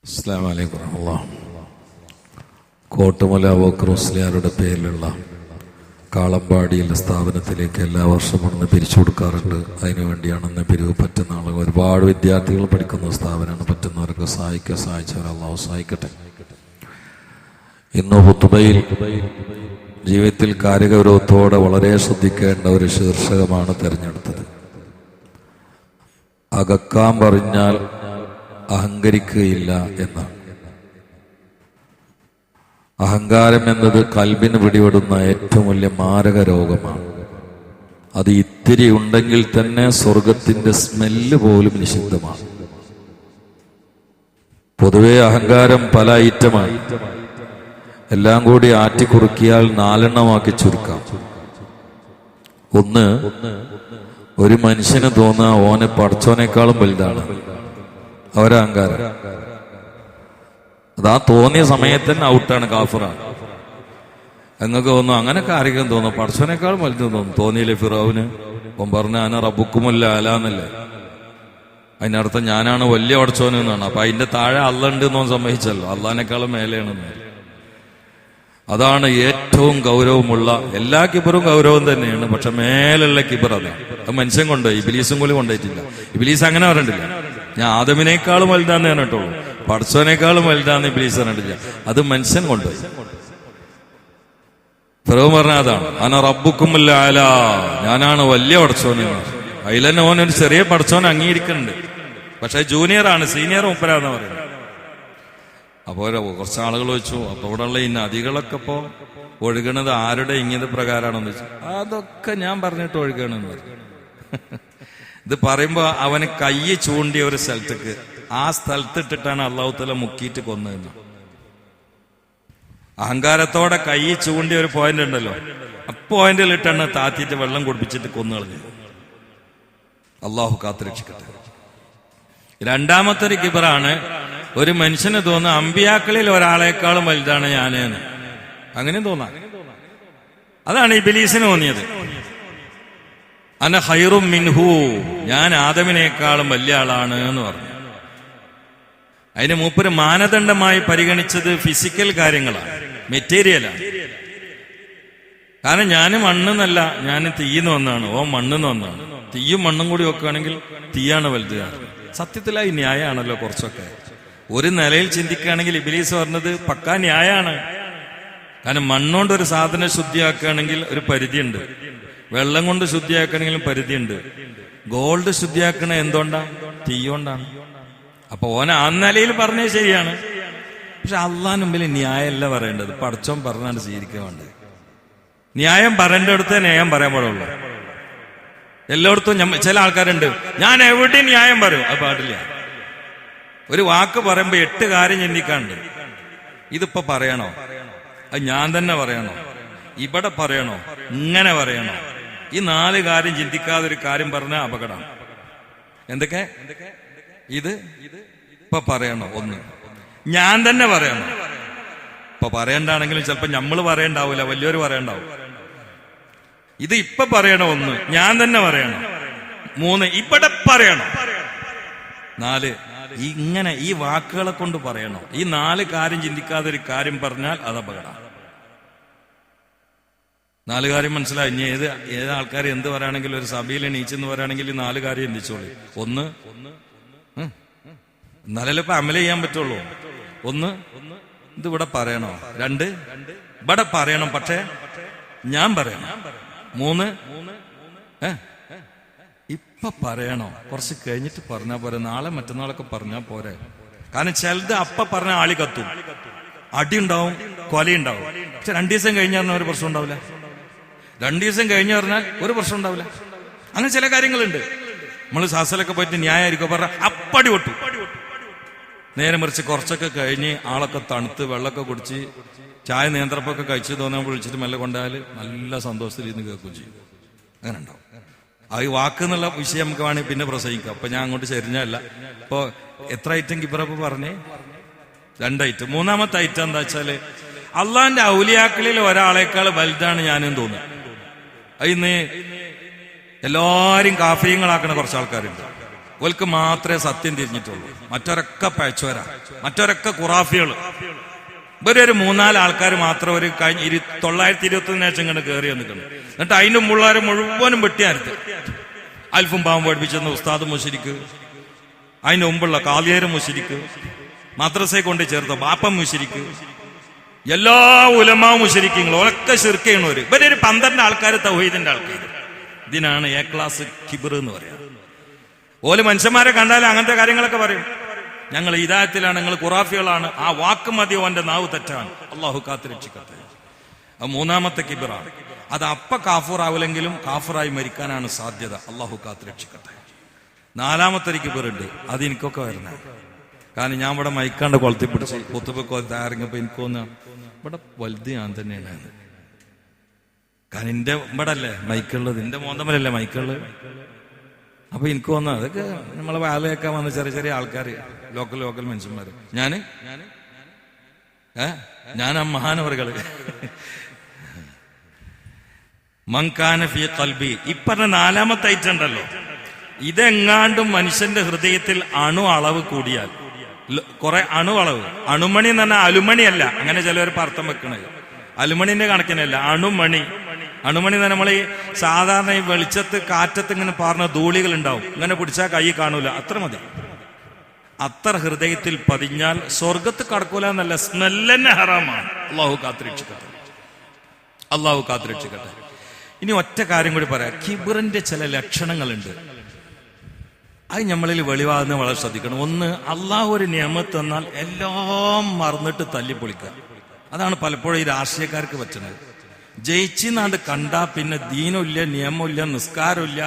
അസ്സലാമു അലൈക്കും വറഹ്മത്തുള്ളാഹി. കോട്ടുമല അബൂബക്കർ മുസ്ലിയാരുടെ പേരിലുള്ള കാളമ്പാടിയിലെ സ്ഥാപനത്തിലേക്ക് എല്ലാ വർഷവും ഒന്ന് പിരിച്ചു കൊടുക്കാറുണ്ട്. അതിനുവേണ്ടിയാണെന്ന് പിരിവ് പറ്റുന്ന ആളുകൾ ഒരുപാട് വിദ്യാർത്ഥികൾ പഠിക്കുന്ന സ്ഥാപനമാണ്. പറ്റുന്നവർക്ക് സഹായിച്ചവർ അള്ളാഹു സഹായിക്കട്ടെ. ഇന്ന് ഖുതുബയിൽ ജീവിതത്തിൽ കാര്യഗൗരവത്തോടെ വളരെ ശ്രദ്ധിക്കേണ്ട ഒരു ശീർഷകമാണ് തിരഞ്ഞെടുത്തത്. അകക്കാൻ പറഞ്ഞാൽ അഹങ്കരിക്കുകയില്ല എന്നാണ്. അഹങ്കാരം എന്നത് കൽബിന് പിടിപെടുന്ന ഏറ്റവും വലിയ മാരക രോഗമാണ്. അത് ഇത്തിരി ഉണ്ടെങ്കിൽ തന്നെ സ്വർഗത്തിന്റെ സ്മെല്ല് പോലും നിഷിദ്ധമാണ്. പൊതുവെ അഹങ്കാരം പല ഐറ്റമാണ്. എല്ലാം കൂടി ആറ്റിക്കുറുക്കിയാൽ 4 എണ്ണമാക്കി ചുരുക്കാം. ഒന്ന്, ഒരു മനുഷ്യന് തോന്നുക ഓന് പടച്ചോനേക്കാളും വലുതാണ്. അവരഹങ്കാരം. അതാ തോന്നിയ സമയത്ത് തന്നെ ഔട്ടാണ്, കാഫിറാണ്. നിങ്ങൾക്ക് തോന്നുന്നു അങ്ങനൊക്കെ ആരെങ്കിലും തോന്നും പടച്ചോനേക്കാളും വലുതെന്ന് തോന്നും. തോന്നിയില്ലേ ഫിറൗന്? ഓൻ പറഞ്ഞ അന റബ്ബുക്കുമല്ല അലാന്നല്ലേ. അതിനർത്ഥം ഞാനാണ് വലിയ പടച്ചോന് എന്നാണ്. അപ്പൊ അതിന്റെ താഴെ അല്ല ഉണ്ട് എന്നോൻ സമ്മതിച്ചല്ലോ. അള്ളാഹിനേക്കാളും മേലെയാണെന്ന്. അതാണ് ഏറ്റവും ഗൗരവമുള്ള. എല്ലാ കിബറും ഗൗരവം തന്നെയാണ്, പക്ഷെ മേലുള്ള കിബർ അതാണ്. അത് മനുഷ്യൻ കൊണ്ടുപോയി, ഇബ്ലീസും കൂടി കൊണ്ടുപോയിട്ടില്ല. ഇബ്ലീസ് അങ്ങനെ പറഞ്ഞിട്ടില്ല, ഞാൻ ആദമിനേക്കാളും വലുതാന്ന് പറഞ്ഞിട്ടുള്ളൂ. പടച്ചോനേക്കാളും വലുതാന്ന് ഇബ്ലീസ് പറഞ്ഞിട്ടില്ല. അത് മനുഷ്യൻ കൊണ്ടുപോയി. ഫിറൗൻ പറഞ്ഞ അതാണ്, അന റബ്ബുക്കുമുൽ അഅല, ഞാനാണ് വലിയ പടച്ചോന്. അതിലെന്നെ ഓനൊരു ചെറിയ പടച്ചോൻ അംഗീകരിക്കുന്നുണ്ട്, പക്ഷെ ജൂനിയറാണ്, സീനിയർ മുപ്പരാന്ന് പറയുന്നത്. അപ്പോ കുറച്ച് ആളുകൾ വെച്ചു, അപ്പൊ ഇവിടെയുള്ള ഈ നദികളൊക്കെ ഇപ്പോ ഒഴുകണത് ആരുടെ ഇങ്ങനത്തെ പ്രകാരമാണെന്ന് വെച്ചു. അതൊക്കെ ഞാൻ പറഞ്ഞിട്ട് ഒഴുകണെന്ന് പറഞ്ഞു. ഇത് പറയുമ്പോ അവന് കൈ ചൂണ്ടിയ ഒരു സ്ഥലത്തേക്ക്, ആ സ്ഥലത്തിട്ടിട്ടാണ് അള്ളാഹു തആല മുക്കിയിട്ട് കൊന്നതെന്ന്. അഹങ്കാരത്തോടെ കൈ ചൂണ്ടിയ ഒരു പോയിന്റ് ഉണ്ടല്ലോ, ആ പോയിന്റിലിട്ടാണ് താത്തിയിട്ട് വെള്ളം കുടിപ്പിച്ചിട്ട് കൊന്നു കളഞ്ഞു. അള്ളാഹു കാത്തുരക്ഷിക്കട്ടെ. രണ്ടാമത്തെ ഒരു കിബറാണ്, ഒരു മനുഷ്യന് തോന്നുന്ന അമ്പിയാക്കളിൽ ഒരാളെക്കാളും വലുതാണ് ഞാനെന്ന്. അങ്ങനെ തോന്നാം. അതാണ് ഇബ്ലീസിന് തോന്നിയത്. അന ഖൈറും മിൻഹു, ഞാൻ ആദമിനേക്കാളും വലിയ ആളാണ് എന്ന് പറഞ്ഞു. അതിന് മൂപ്പര് മാനദണ്ഡമായി പരിഗണിച്ചത് ഫിസിക്കൽ കാര്യങ്ങളാണ്, മെറ്റീരിയലാണ്. കാരണം ഞാൻ മണ്ണെന്നല്ല, ഞാൻ തീയിന്ന് വന്നാണ്, ഓ മണ്ണെന്ന് വന്നാണ്. തീയും മണ്ണും കൂടി വെക്കുകയാണെങ്കിൽ തീയാണ് വലുത്. സത്യത്തിലായി ന്യായമാണല്ലോ. കുറച്ചൊക്കെ ഒരു നിലയിൽ ചിന്തിക്കുകയാണെങ്കിൽ ഇബ്ലീസ് പറഞ്ഞത് പക്കാ ന്യായമാണ്. കാരണം മണ്ണുകൊണ്ട് ഒരു സാധനം ശുദ്ധിയാക്കുകയാണെങ്കിൽ ഒരു പരിധിയുണ്ട്, വെള്ളം കൊണ്ട് ശുദ്ധിയാക്കണമെങ്കിലും പരിധിയുണ്ട്. ഗോൾഡ് ശുദ്ധിയാക്കണ എന്തുകൊണ്ടാണ്? തീയോണ്ടാണ്. അപ്പൊ ഓന ആ നിലയിൽ പറഞ്ഞത് ശരിയാണ്. പക്ഷെ അള്ളാഹ് മുമ്പിൽ ന്യായമല്ല പറയേണ്ടത്, പടച്ചോൻ പറഞ്ഞാണ് സ്വീകരിക്കാൻ വേണ്ടത്. ന്യായം പറയേണ്ടടുത്തേ ന്യായം പറയാൻ പാടുള്ളൂ. എല്ലായിടത്തും ചില ആൾക്കാരുണ്ട്, ഞാൻ എവിടെ ന്യായം പറയും, അത് പാടില്ല. ഒരു വാക്ക് പറയുമ്പോ 8 കാര്യം ചിന്തിക്കാണ്ട്. ഇതിപ്പോ പറയണോ, അത് ഞാൻ തന്നെ പറയണോ, ഇവിടെ പറയണോ, ഇങ്ങനെ പറയണോ? ഈ 4 കാര്യം ചിന്തിക്കാതെ ഒരു കാര്യം പറഞ്ഞാൽ അപകടം. എന്തൊക്കെ? ഇത് ഇപ്പൊ പറയണോ, ഒന്ന് ഞാൻ തന്നെ പറയണോ. ഇപ്പൊ പറയണ്ടാണെങ്കിലും ചിലപ്പോ നമ്മൾ പറയണ്ടാവൂല, വലിയൊരു പറയണ്ടാവും. ഇത് ഇപ്പൊ പറയണോ, ഒന്ന് ഞാൻ തന്നെ പറയണം, 3 ഇവിടെ പറയണം, 4 ഇങ്ങനെ ഈ വാക്കുകളെ കൊണ്ട് പറയണോ. ഈ 4 കാര്യം ചിന്തിക്കാതെ ഒരു കാര്യം പറഞ്ഞാൽ അത് അപകടം. 4 കാര്യം മനസ്സിലായി. ഇനി ഏത് ആൾക്കാർ എന്ത് പറയുകയാണെങ്കിലും ഒരു സഭയിൽ എണീച്ചെന്ന് പറയുകയാണെങ്കിൽ 4 കാര്യം ചിന്തിച്ചോളൂ. 1, എന്നാലല്ലേ ഇപ്പൊ അമല ചെയ്യാൻ പറ്റുള്ളൂ. 1, ഇത് ഇവിടെ പറയണോ. 2, ഇവിടെ പറയണം, പക്ഷെ ഞാൻ പറയണം. 3, ഇപ്പൊ പറയണോ, കുറച്ച് കഴിഞ്ഞിട്ട് പറഞ്ഞാ പോരെ, നാളെ മറ്റന്നാളൊക്കെ പറഞ്ഞാ പോരെ. കാരണം ചിലത് അപ്പ പറഞ്ഞ ആളി കത്തും, അടിയുണ്ടാവും, കൊലയുണ്ടാവും. പക്ഷെ 2 ദിവസം കഴിഞ്ഞ് പറഞ്ഞാൽ ഒരു പ്രശ്നം ഉണ്ടാവില്ല. 2 ദിവസം കഴിഞ്ഞ് പറഞ്ഞാൽ ഒരു പ്രശ്നം ഉണ്ടാവില്ല. അങ്ങനെ ചില കാര്യങ്ങളുണ്ട്. നമ്മൾ സാസലൊക്കെ പോയിട്ട് ന്യായമായിരിക്കും പറഞ്ഞ അപ്പടി പൊട്ടു. നേരെ മറിച്ച് കുറച്ചൊക്കെ കഴിഞ്ഞ് ആളൊക്കെ തണുത്ത് വെള്ളമൊക്കെ കുടിച്ച് ചായ നേന്ത്രപ്പൊക്കെ കഴിച്ച് തോന്നുമ്പോൾ വിളിച്ചിട്ട് മെല്ലെ കൊണ്ടാൽ നല്ല സന്തോഷത്തിൽ ഇരുന്ന് കേൾക്കുകയും ചെയ്യും. അങ്ങനെ ഉണ്ടാവും. ആ ഈ വാക്ക് എന്നുള്ള വിഷയം നമുക്ക് വേണമെങ്കിൽ പിന്നെ പ്രസംഗിക്കാം. അപ്പൊ ഞാൻ അങ്ങോട്ട് ചെരിഞ്ഞല്ല. ഇപ്പൊ എത്ര ഐറ്റം കിബറപ്പ് പറഞ്ഞേ? 2 ഐറ്റം. 3ാമത്തെ ഐറ്റം എന്താ വെച്ചാല്, അള്ളാന്റെ ഔലിയാക്കളിൽ ഒരാളെക്കാൾ വലുതാണ് ഞാനെന്ന് തോന്നുക. അതിന്ന് എല്ലാരും കാഫര്യങ്ങളാക്കണ കുറച്ച് ആൾക്കാരുണ്ട്. ഓൽക്ക് മാത്രമേ സത്യം തിരിഞ്ഞിട്ടുള്ളൂ. മറ്റൊരൊക്കെ പഴച്ചോരാ, മറ്റൊരൊക്കെ ഖുറാഫികൾ. ഇവരൊരു 3-4 ആൾക്കാർ മാത്രം ഒരു 921 ഇങ്ങനെ കയറി വന്നിട്ടുണ്ട്. എന്നിട്ട് അതിന്റെ മുള്ളാരെ മുഴുവനും വെട്ടിയാരുത്. അൽഫും പാവം പഠിപ്പിച്ചെന്ന ഉസ്താദ് മുശരിക്ക്, അതിന് മുമ്പുള്ള കാലിയേര് മുശരിക്ക്, മദ്രസയെ കൊണ്ട് ചേർത്ത ബാപ്പ മുശരിക്ക്, എല്ലാ ഉലമാ മുശരിക്കങ്ങളും ഒക്കെ ശിർക്ക് ചെയ്യണവര്. ഇവരൊരു 12 ആൾക്കാർ തൗഹീദിന്റെ ആൾക്കാർ. ഇതിനാണ് എ ക്ലാസ് കിബിർ എന്ന് പറയാം. ഓല് മനുഷ്യന്മാരെ കണ്ടാൽ അങ്ങനത്തെ കാര്യങ്ങളൊക്കെ പറയും. ഞങ്ങൾ ഹിദായത്തിലാണ്, നിങ്ങൾ ഖുറാഫികളാണ്. ആ വാക്ക് മതി ഓന്റെ നാവ് തെറ്റാണ്. അള്ളാഹു കാത്തുരക്ഷിക്കട്ടെ. അത് 3-ാമത്തെ കിബിറാണ്. അത് കാഫൂറാവില്ലെങ്കിലും കാഫൂറായി മരിക്കാനാണ് സാധ്യത. അള്ളാഹു കാത്തുരക്ഷിക്കട്ടെ. 4-ാമത്തെ ഒരു കിബിറുണ്ട്. അത് എനിക്കൊക്കെ വരണ. കാരണം ഞാൻ ഇവിടെ മൈക്കാണ്ട് കൊളത്തി പിടിച്ച് പൊത്തുപൊക്കെ തയ്യാറിങ്ങപ്പോ എനിക്ക് തോന്നുക ഇവിടെ വലുത് ഞാൻ തന്നെയാണ്. കാരണം എന്റെ ഇവിടെ അല്ലേ മൈക്കുള്ളത്, എന്റെ മോന്തമ്മലല്ലേ മൈക്കുള്ളത്. അപ്പൊ എനിക്ക് തോന്നുന്നു അതൊക്കെ നമ്മളെ വാലയൊക്കെ വന്ന ചെറിയ ചെറിയ ആൾക്കാർ, ലോക്കൽ മനുഷ്യന്മാര്. ഞാൻ ആ മഹാനവറുകള് മങ്കാന ഫീ ഖൽബി. ഇപ്പറഞ്ഞ 4-ാമത്തെ ഐറ്റം ഉണ്ടല്ലോ, ഇതെങ്ങാണ്ടും മനുഷ്യന്റെ ഹൃദയത്തിൽ അളവ് കൂടിയാൽ, കുറെ അളവ്, അണുമണി എന്ന് പറഞ്ഞാൽ അലുമണിയല്ല, അങ്ങനെ ചിലവർ അർത്ഥം വെക്കണത്. അലുമണിന്റെ കണക്കിനല്ല, അണുമണി. അണുമണി എന്ന് നമ്മൾ ഈ സാധാരണ ഈ വെളിച്ചത്ത് കാറ്റത്ത് ഇങ്ങനെ പാർന്ന ധൂളികൾ ഉണ്ടാവും, ഇങ്ങനെ പിടിച്ചാൽ കൈ കാണൂല, അത്ര മതി. അത്ര ഹൃദയത്തിൽ പതിഞ്ഞാൽ സ്വർഗത്ത് കടക്കൂല എന്നല്ല, സ്മെല്ലന്നെ ഹറാമാണ്. അള്ളാഹു കാത്തുരക്ഷിക്കട്ടെ, അള്ളാഹു കാത്തുരക്ഷിക്കട്ടെ. ഇനി ഒറ്റ കാര്യം കൂടി പറയാം. കിബറിന്റെ ചില ലക്ഷണങ്ങളുണ്ട്, അത് നമ്മളിൽ വെളിവാകുന്ന വളരെ ശ്രദ്ധിക്കണം. ഒന്ന്, അള്ളാഹു ഒരു നിയമത്ത് തന്നാൽ എല്ലാം മറന്നിട്ട് തല്ലിപ്പൊളിക്കുക. അതാണ് പലപ്പോഴും ഈ രാഷ്ട്രീയക്കാർക്ക് പറ്റുന്നത്. ജയിച്ചിന്നാണ്ട് കണ്ടാ പിന്നെ ദീനുമില്ല, നിയമമില്ല, നിസ്കാരമില്ല,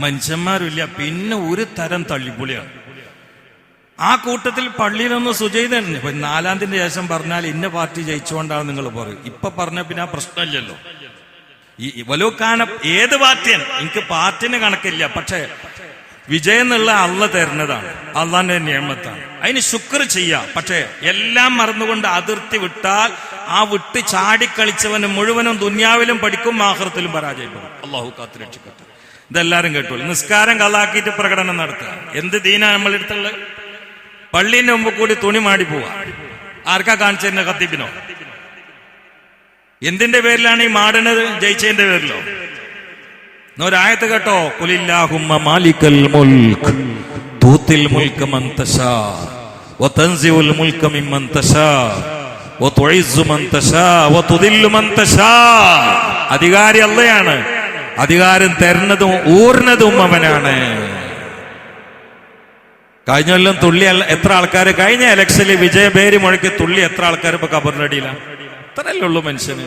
മനുഷ്യന്മാരില്ല, പിന്നെ ഒരു തരം തള്ളിപ്പൊളിയാണ്. ആ കൂട്ടത്തിൽ പള്ളിയിലൊന്ന് സുജൈതൻ 4-ാമതിന്റെ ശേഷം പറഞ്ഞാൽ ഇന്ന പാർട്ടി ജയിച്ചുകൊണ്ടാണ് നിങ്ങൾ പറയും. ഇപ്പൊ പറഞ്ഞ പിന്നെ ആ പ്രശ്നമില്ലല്ലോ. ഈ വലോക്കാന ഏത് പാർട്ടിയാണ്, എനിക്ക് പാർട്ടിന് കണക്കില്ല, പക്ഷെ വിജയം എന്നുള്ള അള്ള തരുന്നതാണ്, അള്ളാന്റെ നിയമത്താണ്. അതിന് ശുക്ർ ചെയ്യാം. പക്ഷെ എല്ലാം മറന്നുകൊണ്ട് അതിർത്തി വിട്ടാൽ ആ വിട്ട് ചാടിക്കളിച്ചവന് മുഴുവനും ദുന്യാവിലും പഠിക്കും, ആഖിറത്തിലും പരാജയപ്പെടും. അള്ളാഹു കാത്തുരക്ഷിക്കട്ടെ. ഇതെല്ലാരും കേട്ടോളൂ. നിസ്കാരം കളാക്കിയിട്ട് പ്രകടനം നടത്തുക. എന്ത് ദീനാ നമ്മളെടുത്തുള്ളത്? പള്ളീന്റെ മുമ്പ് കൂടി തുണി മാടി പോവാ. ആർക്കാ കാണിച്ചതിന്റെ ഖത്തീബിനോ? എന്തിന്റെ പേരിലാണ് ഈ മാടുന്നത്? ജയിച്ചതിന്റെ പേരിലോ? ഒരായത്ത് കേട്ടോ, ഖുലില്ലാഹുമ്മ മാലിക്കൽ മുൽക്ക് തൂത്തിൽ മുൽക മൻ തശാ വതൻസിഉൽ മുൽക മിമ്മൻ തശാ വതുഇസ്സു മൻ തശാ വതുദില്ലു മൻ തശാ. അധികാരി അള്ളയാണ്, അധികാരം തരുന്നതും ഊർന്നതും അവനാണ്. കഴിഞ്ഞ കൊല്ലം തുള്ളി എത്ര ആൾക്കാർ, കഴിഞ്ഞ ഇലക്ഷനിൽ വിജയപേരി മുഴക്കി തുള്ളി എത്ര ആൾക്കാർ ഇപ്പൊ ഖബറിനടിയിലാണ്? അത്രയല്ലേ ഉള്ളൂ മനുഷ്യന്.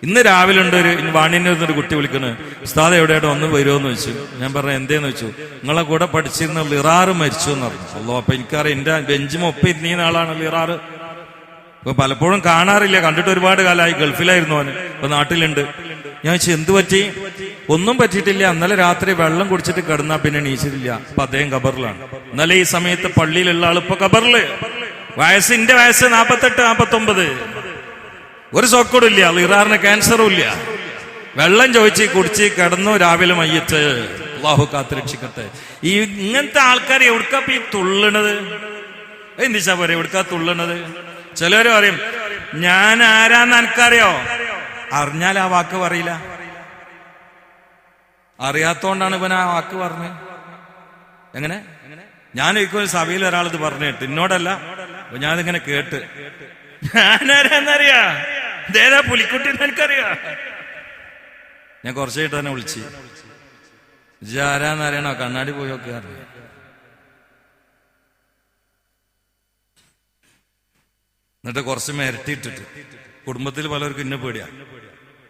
ഇന്ന് രാവിലെ ഉണ്ട് ഒരു വാണിന്റെ ഒരു കുട്ടി വിളിക്കണ്, ഉസ്താദ് എവിടെയായിട്ട് ഒന്ന് വരുമോന്ന് വെച്ചു. ഞാൻ പറഞ്ഞു എന്തേന്ന് വെച്ചു, നിങ്ങളെ കൂടെ പഠിച്ചിരുന്ന ലിറാറ് മരിച്ചു എന്ന് പറഞ്ഞു. അല്ലോ, അപ്പൊ എനിക്കറിയാം എന്റെ ബെഞ്ചും ഒപ്പം ഇരുന്ന ആളാണ് ലിറാറ്. ഇപ്പൊ പലപ്പോഴും കാണാറില്ല, കണ്ടിട്ട് ഒരുപാട് കാലമായി, ഗൾഫിലായിരുന്നു അവന്, ഇപ്പൊ നാട്ടിലുണ്ട്. ഞാൻ വെച്ചു എന്ത് പറ്റി? ഒന്നും പറ്റിയിട്ടില്ല, ഇന്നലെ രാത്രി വെള്ളം കുടിച്ചിട്ട് കിടന്നാ പിന്നെ എണീച്ചിട്ടില്ല. അപ്പൊ അദ്ദേഹം ഖബറിലാണ്. ഇന്നലെ ഈ സമയത്ത് പള്ളിയിലുള്ള ആൾ ഇപ്പൊ ഖബറില്. എന്റെ വയസ്സ് 48-49. ഒരു സോക്കോടും ഇല്ല, ലിറാറിന് ക്യാൻസറും ഇല്ല. വെള്ളം ചോദിച്ച് കുടിച്ച് കിടന്നു, രാവിലെ മയ്യത്ത്. അല്ലാഹു കാത്തുരക്ഷിക്കട്ടെ. ഈ ഇങ്ങനത്തെ ആൾക്കാർ എവിടുക്കാ ഈ തുള്ളണത്? എന്തിച്ചാ പറയാ എവിടുക്കാ തുള്ളണത്? ചിലര് പറയും ഞാൻ ആരാന്ന് എനിക്കറിയോ. അറിഞ്ഞാൽ ആ വാക്ക് പറയില്ല. അറിയാത്തോണ്ടാണ് ഇവൻ ആ വാക്ക് പറഞ്ഞത്. എങ്ങനെ? ഞാൻ ഒരിക്കലും സഭയിൽ ഒരാളിത് പറഞ്ഞു കേട്ട്, എന്നോടല്ല, അപ്പൊ ഞാനിങ്ങനെ കേട്ട്, ഞാനാരാന്നറിയാ, ദേതാ പുലിക്കുട്ടി എനിക്കറിയാ. ഞാൻ കുറച്ചായിട്ട് തന്നെ വിളിച്ച്, ഇജ്ജ് ആരാന്നറിയണോ? കണ്ണാടി പോയൊക്കെ അറിയാം. എന്നിട്ട് കുറച്ച് മെരട്ടിയിട്ടിട്ട്, കുടുംബത്തിൽ പലർക്കും ഇന്നെ പേടിയാ,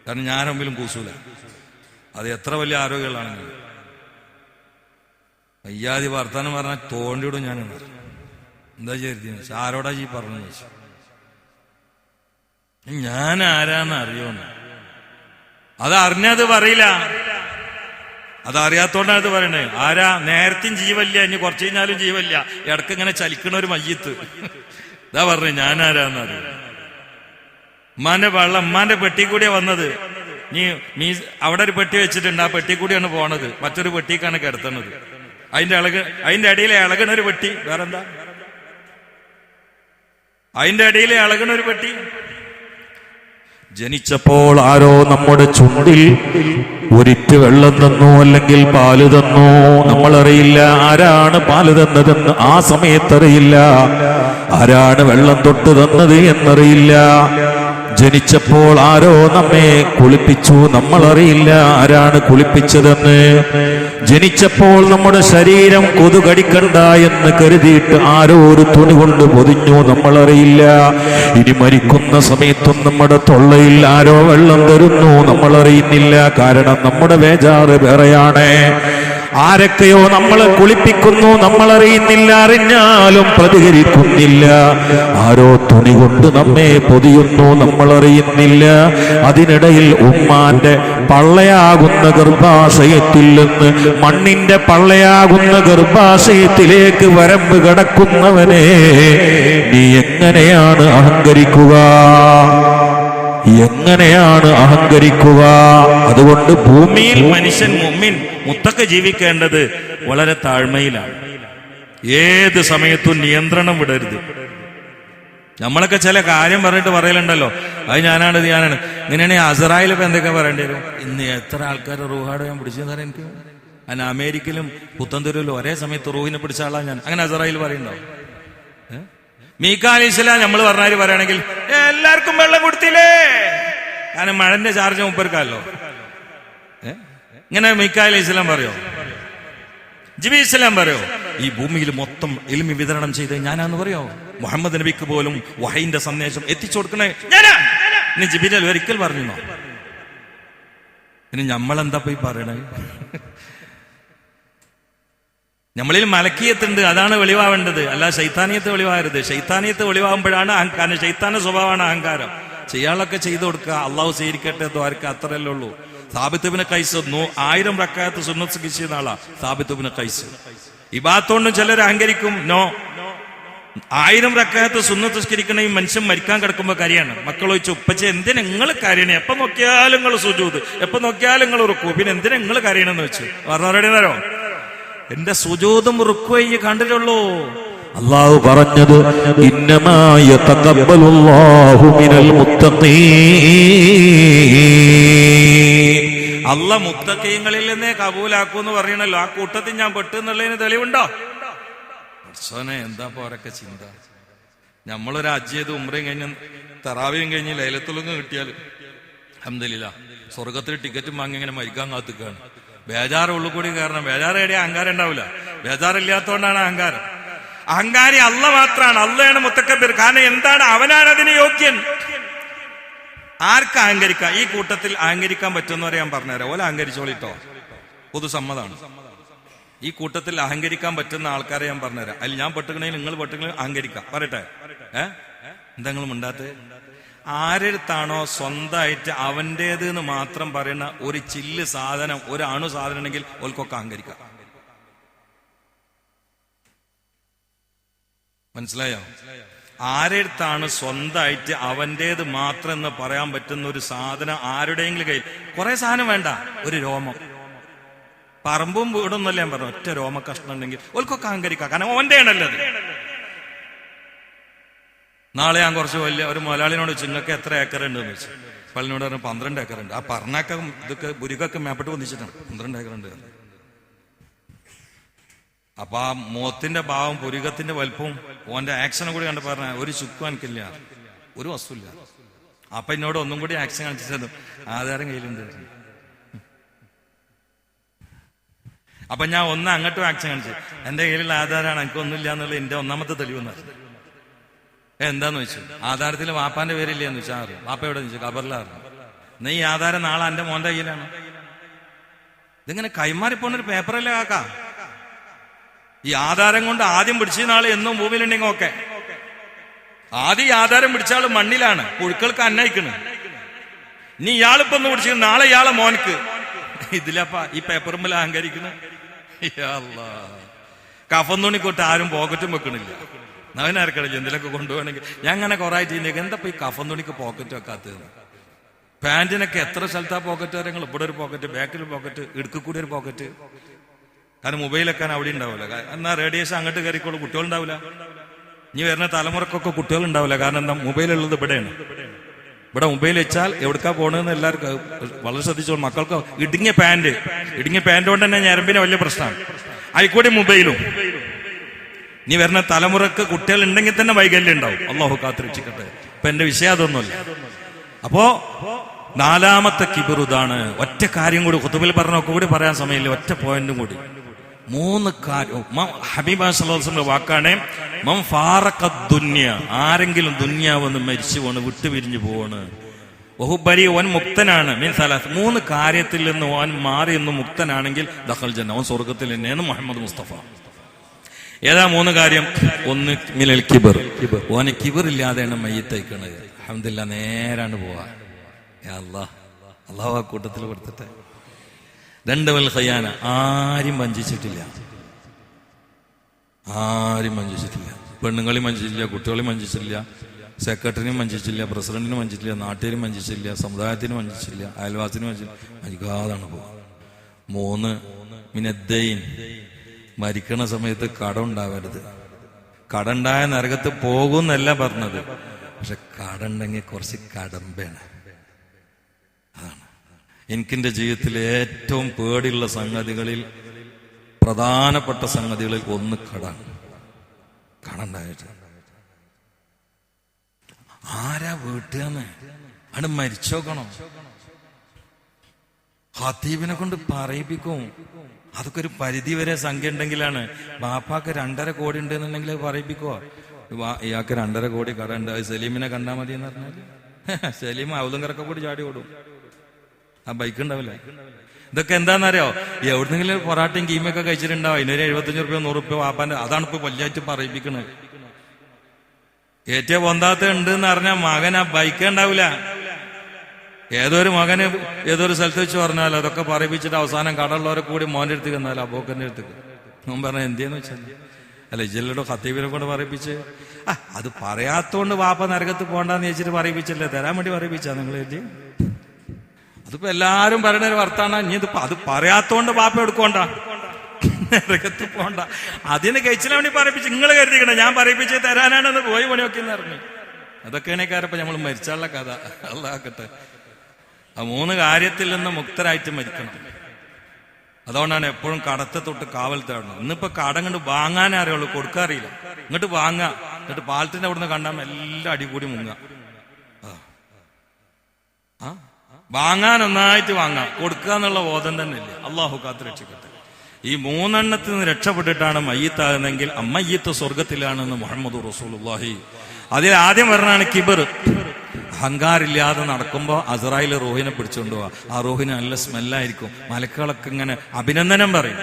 കാരണം ഞാൻ മുമ്പിലും കൂസൂല. അത് എത്ര വലിയ ആരോഗ്യങ്ങളാണെങ്കിലും അയ്യാതി വർത്താനം പറഞ്ഞാൽ തോണ്ടിയോടും ഞാൻ എന്താ ചെയ്തി, ആരോടാ ഈ പറഞ്ഞു വെച്ചു. ഞാൻ ആരാന്ന് അറിയോന്ന്. അത് അറിഞ്ഞത് പറയില്ല, അതറിയാത്തോണ്ടാണ് അത് പറയണേ. ആരാ? നേരത്തെയും ജീവല്ല, ഇനി കുറച്ച് കഴിഞ്ഞാലും ജീവല്ല, ഇടക്ക് ഇങ്ങനെ ചലിക്കണ ഒരു മയ്യത്ത്. ഇതാ പറഞ്ഞു ഞാൻ ആരാന്ന് അറിയാം. ഉമ്മാന്റെ വെള്ളം ഉമ്മാന്റെ പെട്ടി കൂടിയാ വന്നത്. നീ അവിടെ ഒരു പെട്ടി വെച്ചിട്ടുണ്ട്, ആ പെട്ടി കൂടിയാണ് പോണത്, മറ്റൊരു പെട്ടിക്കാണ് കിടത്തുന്നത്. അതിന്റെ ഇടയിലെ ഇളകണ ഒരു പെട്ടി, വേറെന്താ? അതിന്റെ ഇടയിലെ ഇളകണ ഒരു പെട്ടി. ജനിച്ചപ്പോൾ ആരോ നമ്മുടെ ചുണ്ടിൽ ഒരിറ്റ് വെള്ളം തന്നു, അല്ലെങ്കിൽ പാല് തന്നു. നമ്മളറിയില്ല ആരാണ് പാല് തന്നതെന്ന് ആ സമയത്തറിയില്ല, ആരാണ് വെള്ളം തൊട്ട് തന്നത് എന്നറിയില്ല. ജനിച്ചപ്പോൾ ആരോ നമ്മെ കുളിപ്പിച്ചു, നമ്മളറിയില്ല ആരാണ് കുളിപ്പിച്ചതെന്ന്. ജനിച്ചപ്പോൾ നമ്മുടെ ശരീരം കൊതുകടിക്കണ്ട എന്ന് കരുതിയിട്ട് ആരോ ഒരു തുണി കൊണ്ട് പൊതിഞ്ഞു, നമ്മളറിയില്ല. ഇനി മരിക്കുന്ന സമയത്തും നമ്മുടെ തൊള്ളയിൽ ആരോ വെള്ളം തരുന്നു, നമ്മളറിയുന്നില്ല. കാരണം നമ്മുടെ വേജാറ് വേറെയാണ്. ആരൊക്കെയോ നമ്മളെ കുളിപ്പിക്കുന്നു, നമ്മളറിയുന്നില്ല. അറിഞ്ഞാലും പ്രതികരിക്കുന്നില്ല. ആരോ തുണി കൊണ്ട് നമ്മെ പൊതിയുന്നു, നമ്മളറിയുന്നില്ല. അതിനിടയിൽ ഉമ്മാന്റെ പള്ളയാകുന്ന ഗർഭാശയത്തിൽ നിന്ന് മണ്ണിന്റെ പള്ളയാകുന്ന ഗർഭാശയത്തിലേക്ക് വരമ്പ് കടക്കുന്നവനെ നീ എങ്ങനെയാണ് അഹങ്കരിക്കുക? എങ്ങനെയാണ് അഹങ്കരിക്കുക? അതുകൊണ്ട് ഭൂമിയിൽ മനുഷ്യൻ മുഅ്മിൻ മുത്തഖി ജീവിക്കേണ്ടത് വളരെ താഴ്മയിലാണ്. ഏത് സമയത്തും നിയന്ത്രണം വിടരുത്. നമ്മളൊക്കെ ചില കാര്യം പറഞ്ഞിട്ട് പറയലുണ്ടല്ലോ, അത് ഞാനാണ് ഇത് ഞാനാണ്. ഇങ്ങനെയാണെങ്കിൽ അസറായിൽ ഇപ്പൊ എന്തൊക്കെ പറയേണ്ടി വരും? ഇന്ന് എത്ര ആൾക്കാർ റൂഹാട് ഞാൻ പിടിച്ചെന്ന് പറയാൻ എനിക്ക് അങ്ങനെ അമേരിക്കയിലും പുത്തൻതുരുവിലും ഒരേ സമയത്ത് റൂഹിനെ പിടിച്ച ആളാണ് ഞാൻ. അങ്ങനെ അസറായിൽ പറയണ്ടോ? മീക്കാ അലൈഹിസ്സലാം നമ്മൾ പറഞ്ഞാൽ പറയുകയാണെങ്കിൽ എല്ലാവർക്കും വെള്ളം കൊടുത്തില്ലേ, കാരണം മഴന്റെ ചാർജ് മുപ്പർക്കാമല്ലോ. ഇങ്ങനെ മീക്കാ അലൈഹിസ്സലാം പറയോ? ജിബ്രീൽ ഇസ്ലാം പറയോ? ഈ ഭൂമിയിൽ മൊത്തം ഇൽമി വിതരണം ചെയ്ത് ഞാനാന്ന് പറയോ? മുഹമ്മദ് നബിക്ക് പോലും വഹയിന്റെ സന്ദേശം എത്തിച്ചു കൊടുക്കണേ ഞാനാ. ഇനി ജിബ്രീൽ ഒരിക്കൽ പറഞ്ഞോ? ഇനി നമ്മളെന്താ പോയി പറയണേ? നമ്മളിൽ മലക്കീയത്തുണ്ട്, അതാണ് വെളിവാവേണ്ടത്, അല്ല ശൈത്താനിയത്ത് വെളിവാകരുത്. ശൈത്താനിയത്ത് വെളിവാകുമ്പോഴാണ് അഹങ്കാരം. ശൈത്താന സ്വഭാവമാണ് അഹങ്കാരം. ചെയ്യാളൊക്കെ ചെയ്തു കൊടുക്കുക, അള്ളാഹു സ്വീകരിക്കട്ടെ, ദ്വാരക്ക, അത്രയല്ലേ ഉള്ളൂ. സാബിത്ത് ഇബ്നു ഖൈസ് 1000 റക്അത്ത് സുന്നത്ത് നിസ്കരിച്ച ആളാ സാബിത്ത് ഇബ്നു ഖൈസ്. ഇബാദത്തോണ്ടും ചിലർ അഹങ്കരിക്കും. നോ, 1000 റക്അത്ത് സുന്നത്ത് നിസ്കരിക്കണ ഈ മനുഷ്യൻ മരിക്കാൻ കിടക്കുമ്പോ കാര്യമാണ്. മക്കൾ ചോദിച്ചു, ഉപ്പച്ചെ എന്തിനാ നിങ്ങൾ കരയണേ? എപ്പൊ നോക്കിയാലും നിങ്ങൾ സുജൂദ്, എപ്പൊ നോക്കിയാലും നിങ്ങൾ റുക്കൂ, പിന്നെ എന്തിനാ നിങ്ങൾ കരയണെന്ന് വെച്ചു. പറഞ്ഞവരുടെ നേരോ എന്റെ സുജൂദും റുക്വയ്യ് കണ്ടിട്ടുള്ളൂ. അല്ലാഹു പറഞ്ഞത് ഇന്നമാ യതഖബ്ബലുല്ലാഹു മിനൽ മുത്തഖീൻ. അല്ലാഹ് മുത്തഖീങ്ങളിൽ നിന്നേ കബൂലാക്കൂന്ന് പറയണല്ലോ. ആ കൂട്ടത്തിൽ ഞാൻ പെട്ടു എന്നുള്ളതിന് തെളിവുണ്ടോ? പടച്ചോനെ, എന്താ പോരൊക്കെ ചിന്ത. നമ്മളൊരു ഹജ്ജ് ചെയ്ത് ഉംറയും കഴിഞ്ഞ് തറാവിയും കഴിഞ്ഞ് ലൈലത്തുൽ കിട്ടിയാൽ അൽഹംദുലില്ലാഹ് സ്വർഗത്തിൽ ടിക്കറ്റും വാങ്ങി ഇങ്ങനെ മരിക്കാൻ കാത്തുക്കാണ്. ബേജാറ് ഉള്ളിൽ കൂടി കയറണം. ബേജാറ് എവിടെയാ? അഹങ്കാരം ഉണ്ടാവില്ല. ബേജാറില്ലാത്തതുകൊണ്ടാണ് അഹങ്കാരം. അഹങ്കാരി അല്ല മാത്രമാണ്. അള്ളയാണ് മുത്തക്കബിർ. കാരണം എന്താണ്? അവനാണ് അതിന് യോഗ്യൻ. ആർക്ക് അഹങ്കരിക്കാം? ഈ കൂട്ടത്തിൽ അഹങ്കരിക്കാൻ പറ്റുന്നവരെ ഞാൻ പറഞ്ഞുതരാം. ഓല അഹങ്കരിച്ചോളിട്ടോ, പൊതുസമ്മതാണ്. ഈ കൂട്ടത്തിൽ അഹങ്കരിക്കാൻ പറ്റുന്ന ആൾക്കാരെ ഞാൻ പറഞ്ഞുതരാം. അതിൽ ഞാൻ പെട്ടുകണെങ്കിൽ നിങ്ങൾ പെട്ടുകണെങ്കിൽ അഹങ്കരിക്കാം. പറയട്ടെ? എന്തെങ്കിലും ഉണ്ടാത്തത് ആരെടുത്താണോ സ്വന്തമായിട്ട് അവൻ്റേത് എന്ന് മാത്രം പറയുന്ന ഒരു ചില്ല് സാധനം, ഒരു അണു സാധനം ഉണ്ടെങ്കിൽ ഓൽക്കൊക്കെ അഹങ്കരിക്കാം. മനസ്സിലായോ? ആരെടുത്താണ് സ്വന്തമായിട്ട് അവൻ്റേത് മാത്രം എന്ന് പറയാൻ പറ്റുന്ന ഒരു സാധനം ആരുടെയെങ്കിലും കയ്യിൽ, കുറെ സാധനം വേണ്ട, ഒരു രോമം, പറമ്പും വീടൊന്നുമല്ല ഞാൻ പറഞ്ഞു, ഒറ്റ രോമ കഷ്ണം ഉണ്ടെങ്കിൽ ഓൽക്കൊക്കെ അഹങ്കരിക്കാം. കാരണം ഓൻ്റെ ആണല്ലോ അത്. നാളെ ഞാൻ കുറച്ച് വലിയ ഒരു മുതലാളിനോട് നിങ്ങൾക്ക് എത്ര ഏക്കർ ഉണ്ട് എന്ന് വെച്ചു. പള്ളിനോട് പറഞ്ഞു 12 ഏക്കർ ഉണ്ട്. ആ പറഞ്ഞൊക്കെ ഇതൊക്കെ ബുരുക്കൊക്കെ മേപ്പിട്ട് വന്നിച്ചിട്ടാണ് 12 ഏക്കർ ഉണ്ട്. അപ്പൊ ആ മുഖത്തിന്റെ ഭാവം പുരുകത്തിന്റെ വലുപ്പവും ഓന്റെ ആക്ഷനും കൂടി കണ്ട് പറഞ്ഞ ഒരു ചുക്കും എനിക്കില്ല, ഒരു വസ്തുല്ല. അപ്പൊ എന്നോട് ഒന്നും കൂടി ആക്ഷൻ കാണിച്ചു, ആധാരം കയ്യിലുണ്ട്. അപ്പൊ ഞാൻ ഒന്ന് അങ്ങോട്ടും ആക്ഷൻ കാണിച്ചു, എന്റെ കയ്യിലുള്ള ആധാരമാണ്, എനിക്കൊന്നുമില്ല എന്നുള്ളത് എന്റെ ഒന്നാമത്തെ തെളിവെന്നായിരുന്നു. എന്താന്ന് വെച്ചു, ആധാരത്തിൽ വാപ്പാന്റെ പേരില്ലെന്ന് വെച്ചാൽ അറിയാം. വാപ്പ എവിടെ വെച്ചു? ഖബറിലായിരുന്നു. എന്നാ ഈ ആധാരം നാളെ എന്റെ മോന്റെ കയ്യിലാണ്. ഇതിങ്ങനെ കൈമാറിപ്പോണൊരു പേപ്പറല്ലേ കാക്ക. ഈ ആധാരം കൊണ്ട് ആദ്യം പിടിച്ച നാള് എന്നും ഭൂമിയിലുണ്ടെങ്കിൽ ഓക്കെ. ആദ്യം ഈ ആധാരം പിടിച്ചാള് മണ്ണിലാണ്, പുഴുക്കൾക്ക് അന്നയിക്കണ്. ഇനി ഇയാളിപ്പോ ഒന്ന് പിടിച്ചു, നാളെ ഇയാളെ മോനക്ക്. ഇതിലപ്പ ഈ പേപ്പറുമ്പിൽ അഹങ്കരിക്കുന്നു. കഫം തുണിക്കൊട്ട് ആരും പോക്കറ്റും വെക്കണില്ല. നവനാർക്കടില്ല എന്തിലൊക്കെ കൊണ്ടുപോകണമെങ്കിൽ. ഞാൻ അങ്ങനെ കുറെ ചെയ്യുന്നത്, എന്താ ഈ കഫം തുണിക്ക് പോക്കറ്റ് വെക്കാത്തത്? പാന്റിനൊക്കെ എത്ര സ്ഥലത്താ പോക്കറ്റ് കാര്യങ്ങൾ. ഇവിടെ ഒരു പോക്കറ്റ്, ബാക്കിൽ ഒരു പോക്കറ്റ്, ഇടുക്കി കൂടി ഒരു പോക്കറ്റ്. കാരണം മൊബൈലൊക്കെ അവിടെ ഉണ്ടാവില്ല. എന്നാൽ റേഡിയേഷൻ അങ്ങോട്ട് കയറിക്കോളൂ, കുട്ടികളുണ്ടാവില്ല. ഇനി വരുന്ന തലമുറക്കൊക്കെ കുട്ടികളുണ്ടാവില്ല. കാരണം എന്താ, മൊബൈലുള്ളത് ഇവിടെയാണ്. ഇവിടെ മൊബൈൽ വെച്ചാൽ എവിടേക്കാ പോകണമെന്ന് എല്ലാവർക്കും വളരെ ശ്രദ്ധിച്ചോളൂ. മക്കൾക്ക് ഇടുങ്ങിയ പാൻറ് കൊണ്ട് തന്നെ ഞരമ്പിന് വലിയ പ്രശ്നമാണ്. ആയിക്കോട്ടെ മൊബൈലും. ഇനി വരുന്ന തലമുറക്ക് കുട്ടികൾ ഉണ്ടെങ്കിൽ തന്നെ വൈകല്യം ഉണ്ടാവും. അള്ളാഹു കാത്തുരക്ഷിക്കട്ടെ. ഇപ്പൊ എന്റെ വിഷയം അതൊന്നുമല്ല. അപ്പോ 4ാമത്തെ കിബിർ ഇതാണ്. ഒറ്റ കാര്യം കൂടി ഖുതുബിൽ പറഞ്ഞൊക്കെ കൂടി പറയാൻ സമയമില്ല. ഒറ്റ പോയിന്റും കൂടി. 3 കാര്യം ഹബീബ സല്ലല്ലാഹു അലൈഹി വസല്ലം വാക്കാണ്, മൻ ഫാറഖ ദുനിയ, ആരെങ്കിലും ദുനിയാവെന്ന് മരിച്ചു പോണ്, വിട്ടുപിരിഞ്ഞു പോവാണ്, വഹുബരി, ഓൻ മുക്തനാണ്, മീൻ സലാത്ത്, 3 കാര്യത്തിൽ നിന്ന് ഓൻ മാറി എന്ന് മുക്തനാണെങ്കിൽ ദഖൽ ജന്ന, ഓൻ സ്വർഗത്തിൽ തന്നെയെന്ന് മുഹമ്മദ് മുസ്തഫ. ഏതാ 3 കാര്യം? 1 മിനൽ കിബർ, ഓന് കിബർ ഇല്ലാതെയാണ് മയ്യത്തയക്കണത്. അൽഹംദുലില്ലാഹ്, നേരാണ് പോവാ. യാ അല്ലാഹ്, അല്ലാഹു ആ കൂട്ടത്തിൽ കൊടുത്തിട്ടെ. 2 വൽ ഖയാന, ആരും വഞ്ചിച്ചിട്ടില്ല. പെണ്ണുങ്ങളെയും വഞ്ചിച്ചില്ല, കുട്ടികളെയും വഞ്ചിച്ചില്ല, സെക്രട്ടറിനും വഞ്ചിച്ചില്ല, പ്രസിഡന്റിനും വഞ്ചിച്ചില്ല, നാട്ടിലും വഞ്ചിച്ചില്ല, സമുദായത്തിനും വഞ്ചിച്ചില്ല, അയൽവാസിനും വഞ്ചിക്കാതാണ് പോവാ. 3 മിനദ്ദൈൻ, മരിക്കണ സമയത്ത് കടം ഉണ്ടാവരുത്. കടണ്ടായ നരകത്ത് പോകുന്നല്ല പറഞ്ഞത്, പക്ഷെ കടണ്ടെങ്കിൽ കുറച്ച് കടമ്പയാണ്. അതാണ് എനിക്കെന്റെ ജീവിതത്തിലെ ഏറ്റവും പേടിയുള്ള സംഗതികളിൽ, പ്രധാനപ്പെട്ട സംഗതികളിൽ 1 കടണ്ടായിട്ട്. ആരാ വീട്ടുകയെന്ന് ആണ് മരിച്ചോക്കണം. ഖത്തീബിനെ കൊണ്ട് പറയിപ്പിക്കും. അതൊക്കെ ഒരു പരിധി വരെ സംഖ്യ ഉണ്ടെങ്കിലാണ്. ബാപ്പാക്ക് 2.5 കോടി ഉണ്ടെന്നുണ്ടെങ്കിൽ പറയിപ്പിക്കുവോ? ഇയാൾക്ക് 2.5 കോടി കട ഉണ്ട്, സലീമിനെ കണ്ടാൽ മതി എന്ന് പറഞ്ഞാൽ സലീം ഔദങ്കറൊക്കെ കൂടി ചാടി ഓടും. ആ ബൈക്ക് ഉണ്ടാവില്ല. ഇതൊക്കെ എന്താണെന്നറിയോ? എവിടുന്നെങ്കിലും പൊറാട്ടയും കീമയൊക്കെ കഴിച്ചിട്ടുണ്ടാവും. അതിനൊരു 75 റുപ്യ 100 റുപ്യ വാപ്പാന്റെ, അതാണ് ഇപ്പൊ വലിയായിട്ട് പറയിപ്പിക്കണത്. ഏറ്റവും പൊന്താത്ത ഉണ്ട് എന്ന് പറഞ്ഞാൽ മകൻ ആ ബൈക്ക് ഉണ്ടാവില്ല. ഏതൊരു മകന് ഏതൊരു സ്ഥലത്ത് വെച്ച് പറഞ്ഞാൽ അതൊക്കെ പറയിപ്പിച്ചിട്ട് അവസാനം കടമുള്ളവരെ കൂടി മോന്റെ അടുത്തേക്ക് എന്നാലും അബോക്കന്റെ അടുത്തേക്ക് ഞാൻ പറഞ്ഞ എന്തിയെന്ന് വെച്ചാൽ, അല്ല ഇജല്ലോട് ഖത്തീബിനെ കൊണ്ട് പറയിപ്പിച്ച്, അത് പറയാത്തോണ്ട് വാപ്പ നരകത്ത് പോണ്ടെന്ന് ചോദിച്ചിട്ട് പറയിപ്പിച്ചല്ലേ, തരാൻ വേണ്ടി പറയിപ്പിച്ചാ നിങ്ങൾ എഴുതി. അതിപ്പോ എല്ലാരും പറയുന്ന ഒരു വർത്താനം. ഇനി ഇതിപ്പോ അത് പറയാത്തോണ്ട് വാപ്പ എടുക്കോണ്ട, നരകത്ത് പോണ്ട, അതിന് കഴിച്ചില്ല വേണ്ടി പറയിപ്പിച്ച്. നിങ്ങൾ കരുതിക്കണേ ഞാൻ പറയിപ്പിച്ച് തരാനാണെന്ന് പോയി പണിയൊക്കെ പറഞ്ഞു. അതൊക്കെയാണ് കാരപ്പോ നമ്മൾ മരിച്ചാലുള്ള കഥ. അള്ളാഹക്കട്ടെ. ആ 3 കാര്യത്തിൽ നിന്ന് മുക്തരായിട്ട് മരിക്കണം. അതുകൊണ്ടാണ് എപ്പോഴും കടത്തെ തൊട്ട് കാവൽ തേടണം. ഇന്നിപ്പോ കടം കണ്ട് വാങ്ങാനേ അറിയുള്ളൂ, കൊടുക്കാറിയില്ല. ഇങ്ങോട്ട് വാങ്ങാ, എന്നിട്ട് പാലത്തിന്റെ അവിടുന്ന് കണ്ടാൽ എല്ലാം അടികൂടി മുങ്ങ. വാങ്ങാൻ ഒന്നായിട്ട് വാങ്ങാം, കൊടുക്കുക എന്നുള്ള ബോധം തന്നെ ഇല്ല. അള്ളാഹു കാത്ത് രക്ഷിക്കട്ടെ. ഈ 3 എണ്ണത്തിൽ നിന്ന് രക്ഷപ്പെട്ടിട്ടാണ് മയ്യത്താകുന്നെങ്കിൽ അമ്മയ്യത്ത് സ്വർഗത്തിലാണെന്ന് മുഹമ്മദ് റസൂലുള്ളാഹി. അതിൽ ആദ്യം പറഞ്ഞാണ് കിബർ. അഹങ്കാരില്ലാതെ നടക്കുമ്പോ അസ്രായേൽ റൂഹിനെ പിടിച്ചുകൊണ്ട് പോവാ. ആ റൂഹിന് നല്ല സ്മെല്ലായിരിക്കും. മലക്കുകളൊക്കെ ഇങ്ങനെ അഭിനന്ദനം പറയും.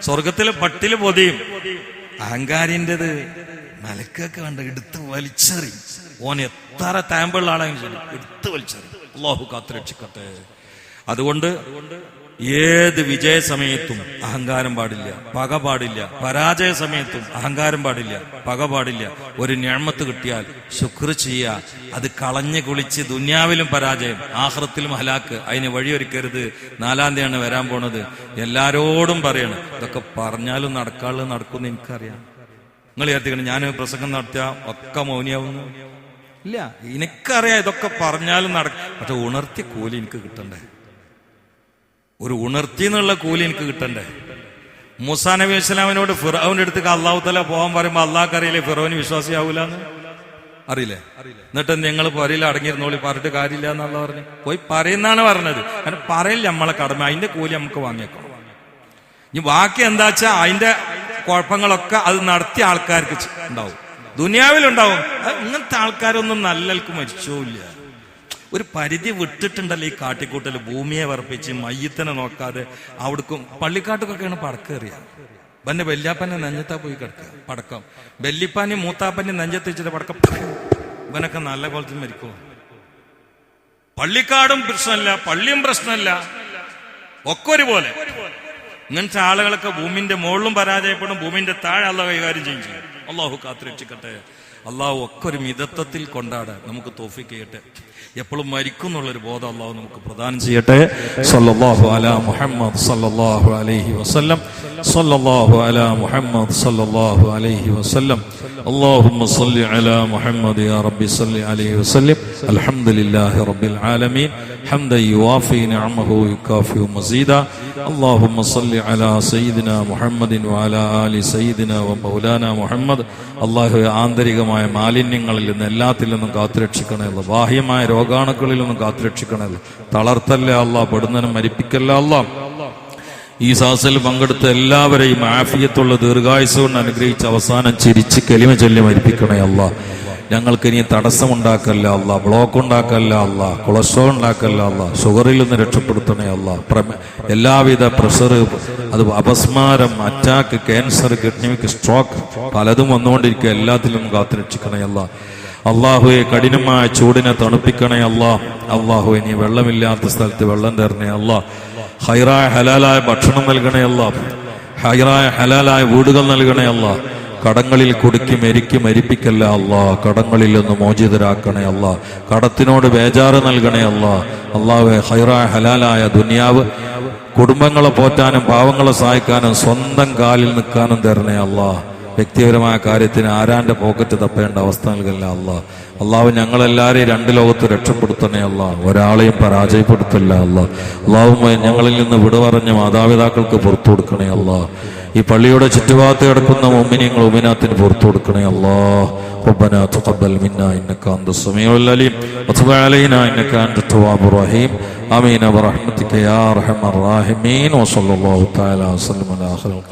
സ്വർഗത്തിലെ പട്ടില് പൊതിയും. അഹങ്കാരിൻ്റെത് മലക്കൊക്കെ കണ്ട് എടുത്ത് വലിച്ചെറിയും. ഓൻ എത്ര താമ്പുള്ള ആളാണെങ്കിലും ശരി എടുത്ത് വലിച്ചെറിയും. അല്ലാഹു കാത്ത് രക്ഷിക്കട്ടെ. അതുകൊണ്ട് ഏത് വിജയ സമയത്തും അഹങ്കാരം പാടില്ല, പക പാടില്ല. പരാജയ സമയത്തും അഹങ്കാരം പാടില്ല, പക പാടില്ല. ഒരു നിഅമത്ത് കിട്ടിയാൽ ശുക്ർ ചെയ്യുക. അത് കളഞ്ഞു കുളിച്ച് ദുനിയാവിലും പരാജയം, ആഖിറത്തിലും ഹലാക്ക്. അതിന് വഴിയൊരുക്കരുത്. 4-ാം തീയതിയാണ് വരാൻ പോണത്. എല്ലാരോടും പറയണം. ഇതൊക്കെ പറഞ്ഞാലും നടക്കാളും നടക്കുമെന്ന് എനിക്കറിയാം. നിങ്ങൾ വിചാരിക്കണം ഞാൻ പ്രസംഗം നടത്തിയ ഒക്കെ മൗനിയാവുന്നു. ഇല്ല, എനിക്കറിയാം ഇതൊക്കെ പറഞ്ഞാലും നടക്കും. പക്ഷെ ഉണർത്തി കൂലി എനിക്ക് കിട്ടണ്ടേ? ഒരു ഉണർത്തി എന്നുള്ള കൂലി എനിക്ക് കിട്ടണ്ടേ? മൂസാ നബി ഇസ്ലാമിനോട് ഫിറഔന്റെ അടുത്തേക്ക് അള്ളാഹു തആല പോകാൻ പറയുമ്പോ അള്ളാഹ്ക്ക് അറിയില്ലേ ഫിറൗന് വിശ്വാസിയാവൂലെന്ന്? അറിയില്ലേ? എന്നിട്ട് നിങ്ങൾ പറയില്ല അടങ്ങിയിരുന്നോളി, പറഞ്ഞിട്ട് കാര്യമില്ല എന്നുള്ള പറഞ്ഞു. പോയി പറയുന്നാണ് പറഞ്ഞത്. കാരണം പറയില്ല നമ്മളെ കടമ, അതിന്റെ കൂലി നമുക്ക് വാങ്ങിയേക്കണം. ഇനി ബാക്കി എന്താ വെച്ചാ അതിന്റെ കുഴപ്പങ്ങളൊക്കെ അത് നടത്തിയ ആൾക്കാർക്ക് ഉണ്ടാവും, ദുനിയാവിലുണ്ടാവും. ഇങ്ങനത്തെ ആൾക്കാരൊന്നും നല്ലൽക്ക് മരിച്ചോല്ല. ഒരു പരിധി വിട്ടിട്ടുണ്ടല്ലോ ഈ കാട്ടിക്കൂട്ടൽ. ഭൂമിയെ വർപ്പിച്ച് മയ്യത്തിനെ നോക്കാതെ അവിടേക്കും പള്ളിക്കാട്ടുകൊക്കെയാണ് പടക്കേറിയ. പിന്നെ വല്യാപ്പന്റെ നെഞ്ചത്താ പോയി കിടക്കുക പടക്കം. വല്യപ്പാനി മൂത്താപ്പന്റെ നെഞ്ചത്ത് വെച്ചിട്ട് പടക്കം. ഇവനൊക്കെ നല്ല കോലത്തിൽ മരിക്കുമോ? പള്ളിക്കാടും പ്രശ്നമല്ല, പള്ളിയും പ്രശ്നമല്ല, ഒക്കെ ഒരുപോലെ. ഇങ്ങനത്തെ ആളുകളൊക്കെ ഭൂമിന്റെ മുകളിലും പരാജയപ്പെടും, ഭൂമിന്റെ താഴെ അള്ളാഹു കൈകാര്യം ചെയ്യും. അള്ളാഹു കാത്ത് രക്ഷിക്കട്ടെ. അള്ളാഹു ഒക്കെ ഒരു മിതത്വത്തിൽ കൊണ്ടാടാൻ നമുക്ക് തൗഫീഖ് ചെയ്യട്ടെ. എപ്പോഴും മരിക്കും എന്നുള്ളൊരു ബോധം അള്ളാഹു നമുക്ക് പ്രദാനം ചെയ്യട്ടെ. സല്ലല്ലാഹു അലാ മുഹമ്മദ് സല്ലല്ലാഹു അലൈഹി വസല്ലം. സല്ലല്ലാഹു അലാ മുഹമ്മദ് സല്ലല്ലാഹു അലൈഹി വസല്ലം. اللهم صل على محمد يا رب صل عليه وسلم. الحمد لله رب العالمين حمدا يوافي نعمه ويكافئ مزيدا. اللهم صل على سيدنا محمد وعلى آل سيدنا ومولانا محمد. അള്ളാഹുവേ, ആന്തരികമായ മാലിന്യങ്ങളിൽ നിന്ന് എല്ലാത്തിൽ നിന്നും കാത്തുരക്ഷിക്കണേ അല്ലാ. ബാഹ്യമായ രോഗാണുക്കളിൽ നിന്നും കാത്തുരക്ഷിക്കണേ അല്ലാ. തളർത്തല്ലേ അല്ലാ, പെടുന്നതിനും മരിപ്പിക്കല്ല അല്ലാ. ഈ സാസിൽ പങ്കെടുത്ത എല്ലാവരെയും ആഫിയത്തുള്ള ദീർഘായുസ് കൊണ്ട് അനുഗ്രഹിച്ച് അവസാനം ചിരിച്ച് കലിമ ചൊല്ലി മരിപ്പിക്കണേ അല്ലാ. ഞങ്ങൾക്ക് ഇനി തടസ്സമുണ്ടാക്കല്ല അല്ല, ബ്ലോക്ക് ഉണ്ടാക്കല്ല അല്ല, കൊളസ്ട്രോൾ ഉണ്ടാക്കല്ല അല്ല, ഷുഗറിൽ നിന്ന് രക്ഷപ്പെടുത്തണേ അല്ല. എല്ലാവിധ പ്രഷർ, അത് അപസ്മാരം, അറ്റാക്ക്, ക്യാൻസർ, കിഡ്നിക്ക്, സ്ട്രോക്ക് പലതും വന്നുകൊണ്ടിരിക്കുക. എല്ലാത്തിലും കാത്തുരക്ഷിക്കണേ അല്ല. അള്ളാഹുവെ, കഠിനമായ ചൂടിനെ തണുപ്പിക്കണേ അല്ല. അള്ളാഹുവെ, നീ വെള്ളമില്ലാത്ത സ്ഥലത്ത് വെള്ളം തരണേ അല്ല. ഹൈറായ ഹലാലായ ഭക്ഷണം നൽകണേ അല്ല. ഹൈറായ ഹലാലായ വീടുകൾ നൽകണേ അല്ല. കടങ്ങളിൽ കുടുക്കി മരിപ്പിക്കല്ല അല്ലാ. കടങ്ങളിൽ നിന്ന് മോചിതരാക്കണേ അല്ലാ. കടത്തിനോട് ബേജാറ് നൽകണേ അല്ലാ. അള്ളാഹുവേ, ഹൈറായ ഹലാലായ ദുനിയാവ് കുടുംബങ്ങളെ പോറ്റാനും പാവങ്ങളെ സഹായിക്കാനും സ്വന്തം കാലിൽ നിൽക്കാനും തരണേ അല്ലാ. വ്യക്തിപരമായ കാര്യത്തിന് ആരാന്റെ പോക്കറ്റ് തപ്പേണ്ട അവസ്ഥ നൽകല്ല അല്ലാ. അള്ളാഹു ഞങ്ങളെല്ലാരെയും രണ്ട് ലോകത്ത് രക്ഷപ്പെടുത്തണേ അല്ലാ. ഒരാളെയും പരാജയപ്പെടുത്തല്ല അല്ലാ. അള്ളാഹു ഞങ്ങളിൽ നിന്ന് വിട പറഞ്ഞ മാതാപിതാക്കൾക്ക് പുറത്തു കൊടുക്കണേ അല്ലാ. ഈ പള്ളിയുടെ ചുറ്റുഭാഗത്ത് കിടക്കുന്ന മുഅ്മിനീങ്ങൾ മുഅ്മിനാത്തിന് പുറത്തു കൊടുക്കണേ അല്ലാ. ربنا تقبل منا انك انت السميع العليم وتب علينا انك انت التواب الرحيم امين برحمتك يا ارحم الراحمين وصلى الله تعالى وسلم على خلق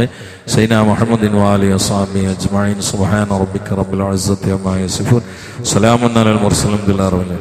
سيدنا محمد وآله وصحبه اجمعين. سبحان ربك رب العزة عما يصفون. سلام على المرسلين.